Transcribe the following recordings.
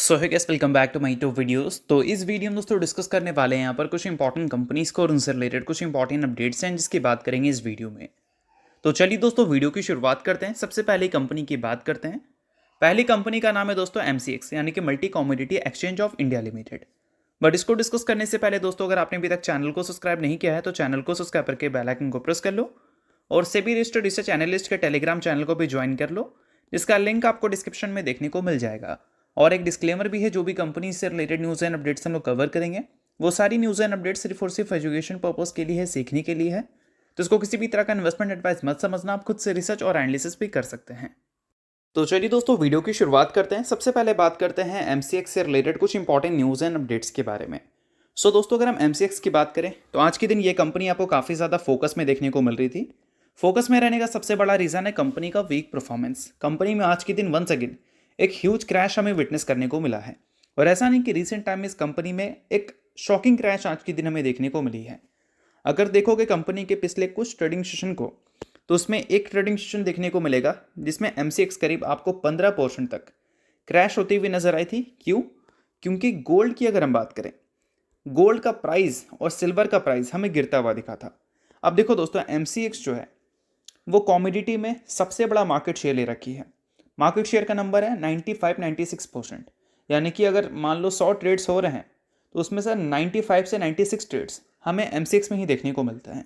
So hi guys, welcome back to my to videos. तो इस video में दोस्तों डिस्कस करने वाले हैं यहाँ पर कुछ इंपॉर्टेंट कंपनीज को और उनसे रिलेटेड कुछ इंपॉर्टेंट अपडेट्स हैं जिसकी बात करेंगे इस वीडियो में। तो चलिए दोस्तों वीडियो की शुरुआत करते हैं। सबसे पहले कंपनी की बात करते हैं। पहली कंपनी का नाम है दोस्तों MCX यानी कि multi commodity exchange of India limited. But इसको डिस्कस करने से पहले दोस्तों अगर आपने अभी तक चैनल को सब्सक्राइब नहीं किया है तो चैनल को सब्सक्राइब करके बेल आइकन को प्रेस कर लो और सेबी रजिस्टर्ड रिसर्च एनालिस्ट के टेलीग्राम चैनल को भी ज्वाइन कर लो, जिसका लिंक आपको डिस्क्रिप्शन में देखने को मिल जाएगा। और एक डिस्क्लेमर भी है, जो भी कंपनी से रिलेटेड न्यूज़ एंड अपडेट्स हम लोग कवर करेंगे वो सारी न्यूज़ एंड अपडेट्स सिर्फ और सिर्फ एजुकेशन पर्पस के लिए है, सीखने के लिए है। तो इसको किसी भी तरह का इन्वेस्टमेंट एडवाइस मत समझना, आप खुद से रिसर्च और एनालिसिस भी कर सकते हैं। तो चलिए दोस्तों वीडियो की शुरुआत करते हैं। सबसे पहले बात करते हैं MCX से रिलेटेड कुछ इंपॉर्टेंट न्यूज़ एंड अपडेट्स के बारे में। सो दोस्तों अगर हम MCX की बात करें तो आज के दिन ये कंपनी आपको काफ़ी ज़्यादा फोकस में देखने को मिल रही थी। फोकस में रहने का सबसे बड़ा रीज़न है कंपनी का वीक परफॉर्मेंस। कंपनी में आज के दिन वंस अगेन एक ह्यूज क्रैश हमें विटनेस करने को मिला है। और ऐसा नहीं कि रिसेंट टाइम में इस कंपनी में एक शॉकिंग क्रैश आज के दिन हमें देखने को मिली है। अगर देखोगे कंपनी के पिछले कुछ ट्रेडिंग सेशन को, तो उसमें एक ट्रेडिंग सेशन देखने को मिलेगा जिसमें MCX करीब आपको 15% तक क्रैश होती हुई नजर आई थी। क्यों? क्योंकि गोल्ड की अगर हम बात करें, गोल्ड का प्राइस और सिल्वर का प्राइस हमें गिरता हुआ दिखा था। अब देखो दोस्तों, MCX जो है वो कॉमोडिटी में सबसे बड़ा मार्केट शेयर ले रखी है। मार्केट शेयर का नंबर है 95-96%। यानी कि अगर मान लो 100 ट्रेड्स हो रहे हैं तो उसमें से 95 से 96 ट्रेड्स हमें MCX में ही देखने को मिलता है।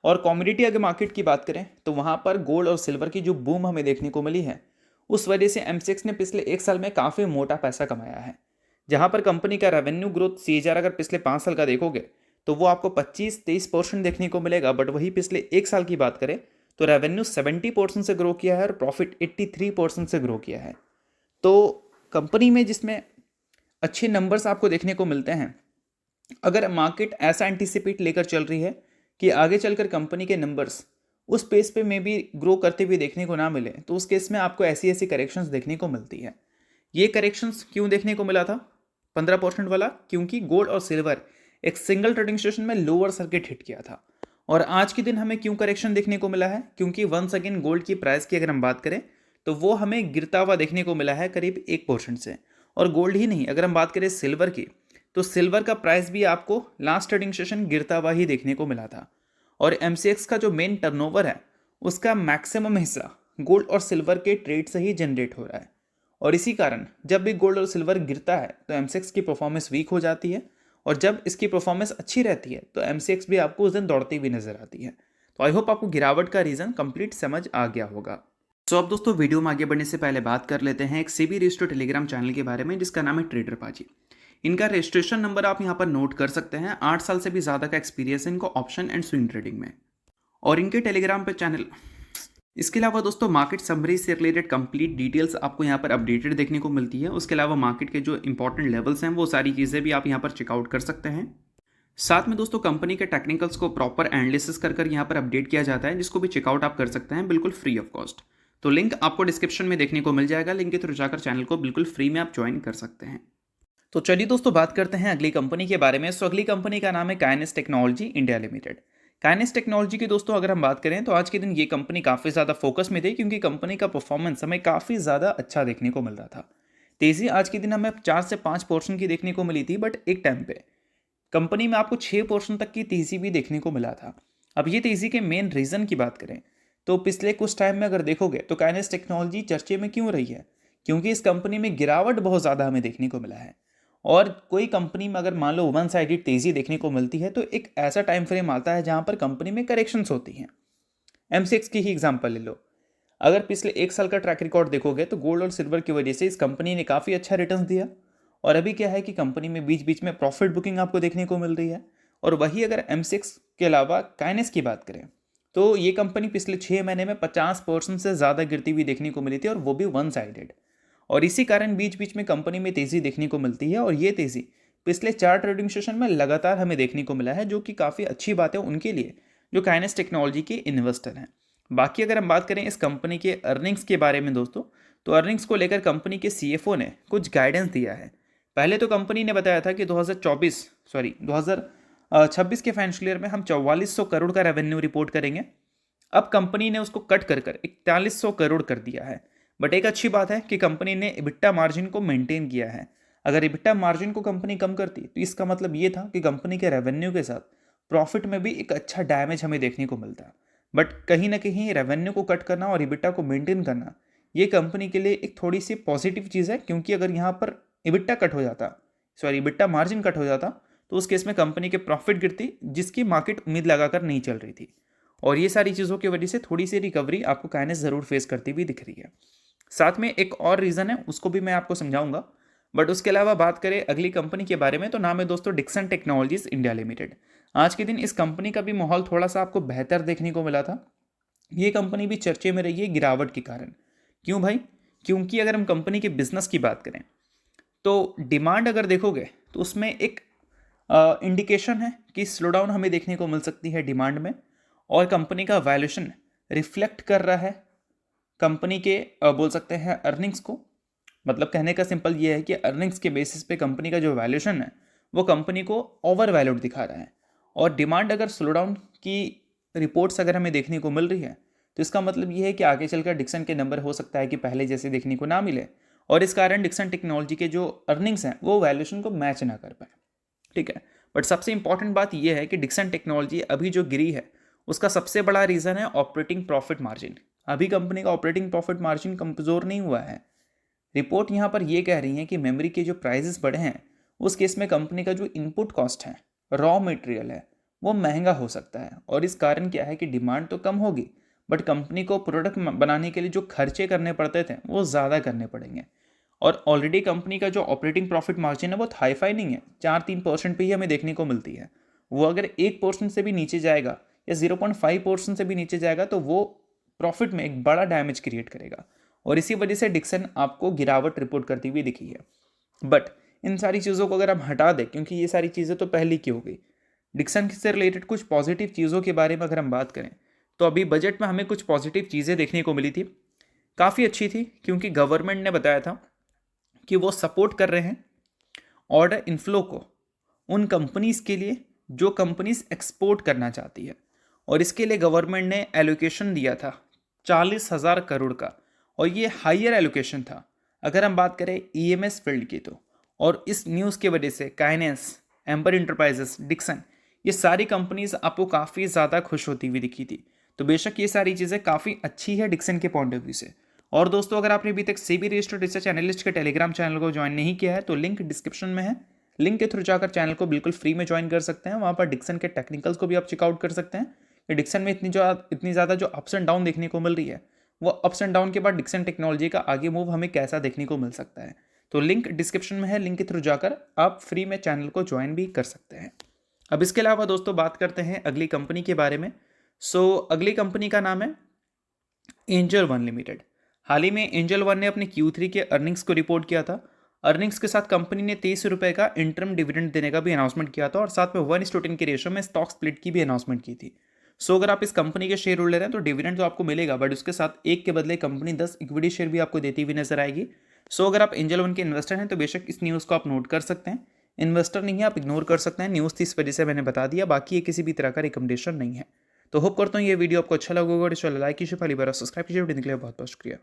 और कॉमोडिटी अगर मार्केट की बात करें तो वहाँ पर गोल्ड और सिल्वर की जो बूम हमें देखने को मिली है, उस वजह से MCX ने पिछले एक साल में काफ़ी मोटा पैसा कमाया है। जहाँ पर कंपनी का रेवेन्यू ग्रोथ CAGR अगर पिछले 5 साल का देखोगे तो वो आपको 25-23% देखने को मिलेगा। बट वही पिछले एक साल की बात करें तो रेवेन्यू 70% से ग्रो किया है और प्रॉफिट 83% से ग्रो किया है। तो कंपनी में जिसमें अच्छे नंबर्स आपको देखने को मिलते हैं, अगर मार्केट ऐसा एंटिसिपेट लेकर चल रही है कि आगे चलकर कंपनी के नंबर्स उस पेस पे में भी ग्रो करते हुए देखने को ना मिले, तो उस केस में आपको ऐसी ऐसी करेक्शंस देखने को मिलती है। ये करेक्शंस क्यों देखने को मिला था 15% वाला? क्योंकि गोल्ड और सिल्वर एक सिंगल ट्रेडिंग सेशन में लोअर सर्किट हिट किया था। और आज के दिन हमें क्यों करेक्शन देखने को मिला है? क्योंकि वंस अगेन गोल्ड की प्राइस की अगर हम बात करें तो वो हमें गिरता हुआ देखने को मिला है करीब 1% से। और गोल्ड ही नहीं, अगर हम बात करें सिल्वर की, तो सिल्वर का प्राइस भी आपको लास्ट ट्रेडिंग सेशन गिरता हुआ ही देखने को मिला था। और MCX का जो मेन टर्नओवर है उसका मैक्सिमम हिस्सा गोल्ड और सिल्वर के ट्रेड से ही जनरेट हो रहा है। और इसी कारण जब भी गोल्ड और सिल्वर गिरता है तो MCX की परफॉर्मेंस वीक हो जाती है, और जब इसकी परफॉर्मेंस अच्छी रहती है तो MCX भी आपको उस दिन दौड़ती हुई नजर आती है। तो आई होप आपको गिरावट का रीज़न कंप्लीट समझ आ गया होगा। तो अब दोस्तों वीडियो में आगे बढ़ने से पहले बात कर लेते हैं एक सेबी रजिस्टर्ड टेलीग्राम चैनल के बारे में जिसका नाम है ट्रेडर पाजी। इनका रजिस्ट्रेशन नंबर आप यहाँ पर नोट कर सकते हैं। 8 साल से भी ज़्यादा का एक्सपीरियंस है इनको ऑप्शन एंड स्विंग ट्रेडिंग में। और इनके टेलीग्राम पे चैनल, इसके अलावा दोस्तों मार्केट समरी से रिलेटेड कंप्लीट डिटेल्स आपको यहाँ पर अपडेटेड देखने को मिलती है। उसके अलावा मार्केट के जो इंपॉर्टेंट लेवल्स हैं वो सारी चीज़ें भी आप यहाँ पर चेकआउट कर सकते हैं। साथ में दोस्तों कंपनी के टेक्निकल्स को प्रॉपर एनालिसिस कर यहाँ पर अपडेट किया जाता है, जिसको भी चेकआउट आप कर सकते हैं बिल्कुल फ्री ऑफ कॉस्ट। तो लिंक आपको डिस्क्रिप्शन में देखने को मिल जाएगा, लिंक के थ्रू जाकर चैनल को बिल्कुल फ्री में आप ज्वाइन कर सकते हैं। तो चलिए दोस्तों बात करते हैं अगली कंपनी के बारे में। सो अगली कंपनी का नाम है kinase technology India limited. Kinase technology की दोस्तों अगर हम बात करें तो आज के दिन ये कंपनी काफ़ी ज़्यादा फोकस में थी, क्योंकि कंपनी का परफॉर्मेंस हमें काफ़ी ज़्यादा अच्छा देखने को मिल रहा था। तेज़ी आज के दिन हमें 4 से 5% की देखने को मिली थी, बट एक टाइम पे कंपनी में आपको 6% तक की तेज़ी भी देखने को मिला था। अब ये तेज़ी के मेन रीज़न की बात करें तो पिछले कुछ टाइम में अगर देखोगे तो काइनेस टेक्नोलॉजी चर्चे में क्यों रही है? क्योंकि इस कंपनी में गिरावट बहुत ज़्यादा हमें देखने को मिला है। और कोई कंपनी में अगर मान लो वन साइडेड तेज़ी देखने को मिलती है तो एक ऐसा टाइम फ्रेम आता है जहाँ पर कंपनी में करेक्शंस होती हैं। MCX की ही एग्जांपल ले लो। अगर पिछले एक साल का ट्रैक रिकॉर्ड देखोगे तो गोल्ड और सिल्वर की वजह से इस कंपनी ने काफ़ी अच्छा रिटर्न दिया। और अभी क्या है कि कंपनी में बीच बीच में प्रॉफिट बुकिंग आपको देखने को मिल रही है। और वही अगर MCX के अलावा काइनेस की बात करें तो ये कंपनी पिछले 6 महीने में 50% से ज़्यादा गिरती हुई देखने को मिली थी, और वो भी वन साइडेड। और इसी कारण बीच बीच में कंपनी में तेज़ी देखने को मिलती है, और ये तेज़ी पिछले 4 ट्रेडिंग सेशन में लगातार हमें देखने को मिला है, जो कि काफ़ी अच्छी बात है उनके लिए जो काइनेस टेक्नोलॉजी के इन्वेस्टर हैं। बाकी अगर हम बात करें इस कंपनी के अर्निंग्स के बारे में दोस्तों, तो अर्निंग्स को लेकर कंपनी के CFO ने कुछ गाइडेंस दिया है। पहले तो कंपनी ने बताया था कि 2026 के फाइनेंशियल ईयर में हम 4400 करोड़ का रेवेन्यू रिपोर्ट करेंगे। अब कंपनी ने उसको कट कर 4100 करोड़ कर दिया है। बट एक अच्छी बात है कि कंपनी ने EBITDA मार्जिन को मेंटेन किया है। अगर EBITDA मार्जिन को कंपनी कम करती तो इसका मतलब ये था कि कंपनी के रेवेन्यू के साथ प्रॉफिट में भी एक अच्छा डैमेज हमें देखने को मिलता है। बट कहीं ना कहीं रेवेन्यू को कट करना और EBITDA को मेंटेन करना ये कंपनी के लिए एक थोड़ी सी पॉजिटिव चीज़ है, क्योंकि अगर यहाँ पर EBITDA कट हो जाता, सॉरी EBITDA मार्जिन कट हो जाता, तो उस केस में कंपनी के प्रॉफिट गिरती, जिसकी मार्केट उम्मीद लगाकर नहीं चल रही थी। और ये सारी चीज़ों की वजह से थोड़ी सी रिकवरी आपको काइनेस ज़रूर फेस करती हुई दिख रही है। साथ में एक और रीज़न है, उसको भी मैं आपको समझाऊंगा। बट उसके अलावा बात करें अगली कंपनी के बारे में, तो नाम है दोस्तों डिक्सन टेक्नोलॉजीज इंडिया लिमिटेड। आज के दिन इस कंपनी का भी माहौल थोड़ा सा आपको बेहतर देखने को मिला था। ये कंपनी भी चर्चे में रही है गिरावट के कारण। क्यों भाई? क्योंकि अगर हम कंपनी के बिजनेस की बात करें तो डिमांड अगर देखोगे तो उसमें एक इंडिकेशन है कि स्लोडाउन हमें देखने को मिल सकती है डिमांड में। और कंपनी का वैल्यूएशन रिफ्लेक्ट कर रहा है कंपनी के बोल सकते हैं अर्निंग्स को। मतलब कहने का सिंपल ये है कि अर्निंग्स के बेसिस पे कंपनी का जो वैल्यूएशन है वो कंपनी को ओवर वैल्यूड दिखा रहा है। और डिमांड अगर स्लोडाउन की रिपोर्ट्स अगर हमें देखने को मिल रही है तो इसका मतलब ये है कि आगे चलकर डिक्सन के नंबर हो सकता है कि पहले जैसे देखने को ना मिले, और इस कारण डिक्सन टेक्नोलॉजी के जो अर्निंग्स हैं वो वैल्यूएशन को मैच ना कर पाए। ठीक है, बट सबसे इंपॉर्टेंट बात यह है कि डिक्सन टेक्नोलॉजी अभी जो गिरी है उसका सबसे बड़ा रीज़न है ऑपरेटिंग प्रॉफिट मार्जिन। अभी कंपनी का ऑपरेटिंग प्रॉफिट मार्जिन कमज़ोर नहीं हुआ है। रिपोर्ट यहाँ पर यह कह रही है कि मेमोरी के जो प्राइजेस बढ़े हैं उस केस में कंपनी का जो इनपुट कॉस्ट है, रॉ मटेरियल है, वो महंगा हो सकता है। और इस कारण क्या है कि डिमांड तो कम होगी बट कंपनी को प्रोडक्ट बनाने के लिए जो खर्चे करने पड़ते थे वो ज़्यादा करने पड़ेंगे। और ऑलरेडी कंपनी का जो ऑपरेटिंग प्रॉफिट मार्जिन है वो हाई फाई नहीं है, 4-3% पे ही हमें देखने को मिलती है। वो अगर 1% से भी नीचे जाएगा या 0.5% से भी नीचे जाएगा तो वो प्रॉफिट में एक बड़ा डैमेज क्रिएट करेगा। और इसी वजह से डिक्सन आपको गिरावट रिपोर्ट करती हुई दिखी है। बट इन सारी चीज़ों को अगर हम हटा दें, क्योंकि ये सारी चीज़ें तो पहले की हो गई, डिक्सन से रिलेटेड कुछ पॉजिटिव चीज़ों के बारे में अगर हम बात करें तो अभी बजट में हमें कुछ पॉजिटिव चीज़ें देखने को मिली थी। काफ़ी अच्छी थी, क्योंकि गवर्नमेंट ने बताया था कि वो सपोर्ट कर रहे हैं ऑर्डर इनफ्लो को उन कंपनीज के लिए जो कंपनीज एक्सपोर्ट करना चाहती है। और इसके लिए गवर्नमेंट ने एलोकेशन दिया था 40,000 करोड़ का, और ये हायर एलोकेशन था अगर हम बात करें ईएमएस फील्ड की तो। और इस न्यूज़ की वजह से काइनेंस, एम्बर इंटरप्राइजेस, डिक्सन, ये सारी कंपनीज आपको काफ़ी ज़्यादा खुश होती हुई दिखी थी। तो बेशक ये सारी चीज़ें काफ़ी अच्छी है डिक्सन के पॉइंट ऑफ व्यू से। और दोस्तों अगर आपने अभी तक सेबी रजिस्टर्ड रिसर्च एनालिस्ट के टेलीग्राम चैनल को ज्वाइन नहीं किया है तो लिंक डिस्क्रिप्शन में है। लिंक के थ्रू जाकर चैनल को बिल्कुल फ्री में ज्वाइन कर सकते हैं। वहाँ पर डिक्सन के टेक्निकल्स को भी आप चेकआउट कर सकते हैं कि डिक्सन में इतनी ज़्यादा जो अप्स एंड डाउन देखने को मिल रही है, वो अप्स एंड डाउन के बाद डिक्सन टेक्नोलॉजी का आगे मूव हमें कैसा देखने को मिल सकता है। तो लिंक डिस्क्रिप्शन में है, लिंक के थ्रू जाकर आप फ्री में चैनल को ज्वाइन भी कर सकते हैं। अब इसके अलावा दोस्तों बात करते हैं अगली कंपनी के बारे में। अगली कंपनी का नाम है एंजल वन लिमिटेड। हाल ही में एंजल वन ने अपने Q3 के अर्निंग्स को रिपोर्ट किया था। अर्निंग्स के साथ कंपनी ने 23 रुपये का इंटरम डिविडेंड देने का भी अनाउंसमेंट किया था, और साथ में 1:10 के रेशो में स्टॉक स्प्लिट की भी अनाउंसमेंट की थी। अगर आप इस कंपनी के शेयर होल्डर हैं तो डिविडेंड तो आपको मिलेगा, बट उसके साथ एक के बदले कंपनी 10 इक्विटी शेयर भी आपको देती हुई नजर आएगी। अगर आप एंजल वन के इन्वेस्टर हैं तो बेशक इस न्यूज़ को आप नोट कर सकते हैं। इन्वेस्टर नहीं है, आप इग्नोर कर सकते हैं। न्यूज़ थी इस वजह से मैंने बता दिया, बाकी ये किसी भी तरह का रिकमेंडेशन नहीं है। तो होप करता हूँ ये वीडियो आपको अच्छा लगा होगा। लाइक कीजिए, पहली बार सब्सक्राइब कीजिए। वीडियो के लिए बहुत बहुत शुक्रिया।